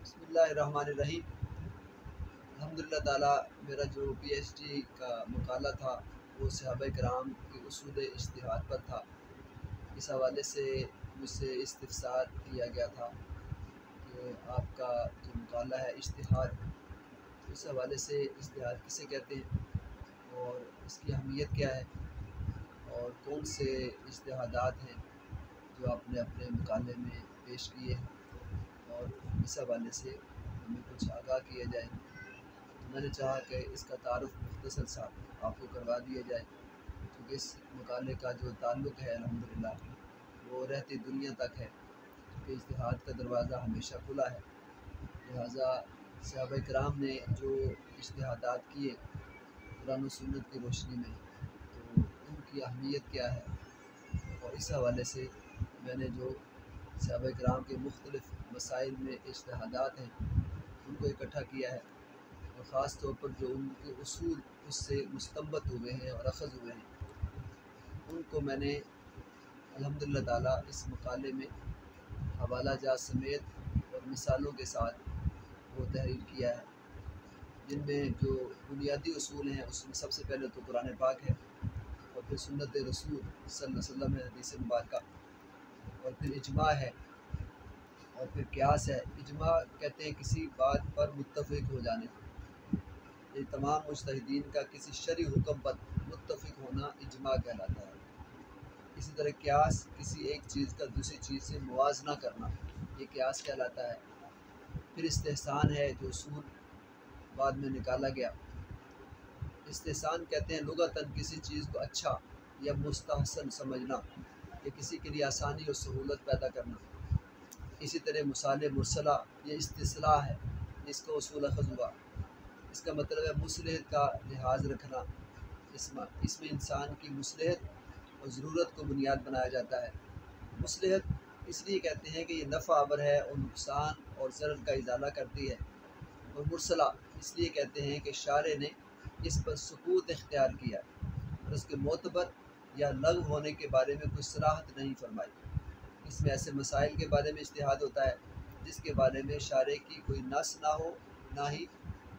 بسم اللہ الرحمن الرحیم۔ الحمدللہ تعالیٰ میرا جو پی ایچ ڈی کا مقالہ تھا وہ صحابہ کرام کے اصول اجتہاد پر تھا۔ اس حوالے سے مجھ سے استفسار کیا گیا تھا کہ آپ کا جو مقالہ ہے اجتہاد، اس حوالے سے اجتہاد کسے کہتے ہیں اور اس کی اہمیت کیا ہے اور کون سے اجتہادات ہیں جو آپ نے اپنے مقالے میں پیش کیے ہیں، اور اس حوالے سے ہمیں کچھ آگاہ کیا جائے۔ تو میں نے چاہا کہ اس کا تعارف مختصر سا آپ کو کروا دیا جائے، کیونکہ اس مقالے کا جو تعلق ہے الحمدللہ وہ رہتی دنیا تک ہے، کیونکہ اجتہاد کا دروازہ ہمیشہ کھلا ہے۔ لہٰذا صحابہ کرام نے جو اجتہادات کیے قرآن و سنت کی روشنی میں، تو ان کی اہمیت کیا ہے، اور اس حوالے سے میں نے جو صحابہ کرام کے مختلف مسائل میں اجتہادات ہیں ان کو اکٹھا کیا ہے، اور خاص طور پر جو ان کے اصول اس سے مستنبط ہوئے ہیں اور اخذ ہوئے ہیں، ان کو میں نے الحمدللہ تعالیٰ اس مقالے میں حوالہ جات سمیت اور مثالوں کے ساتھ وہ تحریر کیا ہے، جن میں جو بنیادی اصول ہیں اس میں سب سے پہلے تو قرآن پاک ہے، اور پھر سنت رسول صلی اللہ علیہ وسلم ہے، حدیث مبارکہ، اور پھر اجماع ہے، اور پھر قیاس ہے۔ اجماع کہتے ہیں کسی بات پر متفق ہو جانے، یہ تمام مجتہدین کا کسی شرعی حکم پر متفق ہونا اجماع کہلاتا ہے۔ اسی طرح قیاس کسی ایک چیز کا دوسری چیز سے موازنہ کرنا، یہ قیاس کہلاتا ہے۔ پھر استحسان ہے جو اصول بعد میں نکالا گیا۔ استحسان کہتے ہیں لغتاً کسی چیز کو اچھا یا مستحسن سمجھنا، یا کسی کے لیے آسانی اور سہولت پیدا کرنا۔ اسی طرح مصالح مرسلہ یہ استصلاح ہے، اس کا اصول اخذ ہوا۔ اس کا مطلب ہے مصلحت کا لحاظ رکھنا، اس میں انسان کی مصلحت اور ضرورت کو بنیاد بنایا جاتا ہے۔ مصلحت اس لیے کہتے ہیں کہ یہ نفع آور ہے اور نقصان اور ضرر کا ازالہ کرتی ہے، اور مرسلہ اس لیے کہتے ہیں کہ شارع نے اس پر سکوت اختیار کیا اور اس کے معتبر یا لغو ہونے کے بارے میں کوئی صراحت نہیں فرمائی۔ اس میں ایسے مسائل کے بارے میں اجتہاد ہوتا ہے جس کے بارے میں شارع کی کوئی نص نہ ہو، نہ ہی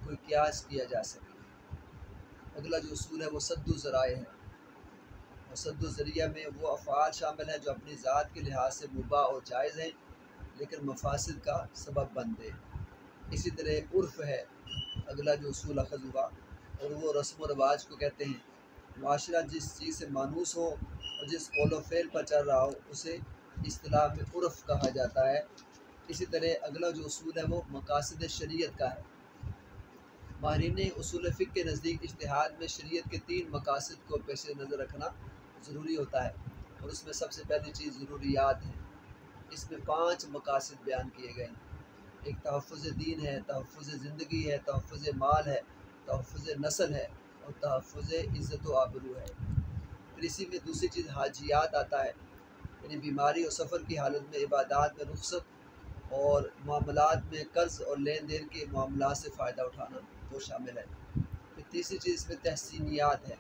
کوئی قیاس کیا جا سکے۔ اگلا جو اصول ہے وہ سد الذرائع ہے، اور سد الذریعہ میں وہ افعال شامل ہیں جو اپنی ذات کے لحاظ سے مباح اور جائز ہیں لیکن مفاسد کا سبب بنتے ہیں۔ اسی طرح عرف ہے اگلا جو اصول اخذ ہوا، اور وہ رسم و رواج کو کہتے ہیں۔ معاشرہ جس چیز سے مانوس ہو اور جس قول و فعل پر چل رہا ہو اسے اصطلاح میں عرف کہا جاتا ہے۔ اسی طرح اگلا جو اصول ہے وہ مقاصد شریعت کا ہے۔ ماہرین اصول فقہ کے نزدیک اجتہاد میں شریعت کے 3 مقاصد کو پیش نظر رکھنا ضروری ہوتا ہے، اور اس میں سب سے پہلی چیز ضروریات ہے۔ اس میں 5 مقاصد بیان کیے گئے ہیں۔ ایک تحفظ دین ہے، تحفظ زندگی ہے، تحفظ مال ہے، تحفظ نسل ہے، اور تحفظ عزت و آبرو ہے۔ پھر اسی میں دوسری چیز حاجیات آتا ہے، یعنی بیماری اور سفر کی حالت میں عبادات میں رخصت، اور معاملات میں قرض اور لین دین کے معاملات سے فائدہ اٹھانا وہ شامل ہے۔ پھر تیسری چیز اس میں تحسینیات ہے،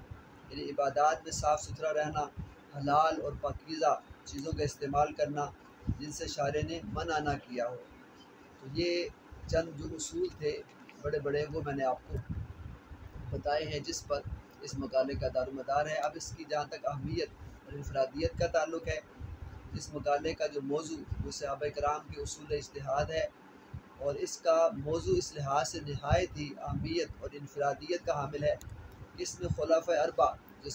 یعنی عبادات میں صاف ستھرا رہنا، حلال اور پاکیزہ چیزوں کا استعمال کرنا جن سے شارع نے منع نہ کیا ہو۔ تو یہ چند جو اصول تھے بڑے بڑے وہ میں نے آپ کو بتائے ہیں جس پر اس مقالے کا دار و مدار ہے۔ اب اس کی جہاں تک اہمیت اور انفرادیت کا تعلق ہے، اس مقالے کا جو موضوع وہ صحابہ کرام کے اصول اجتہاد ہے، اور اس کا موضوع اس لحاظ سے نہایت ہی اہمیت اور انفرادیت کا حامل ہے کہ اس میں خلفائے اربعہ جو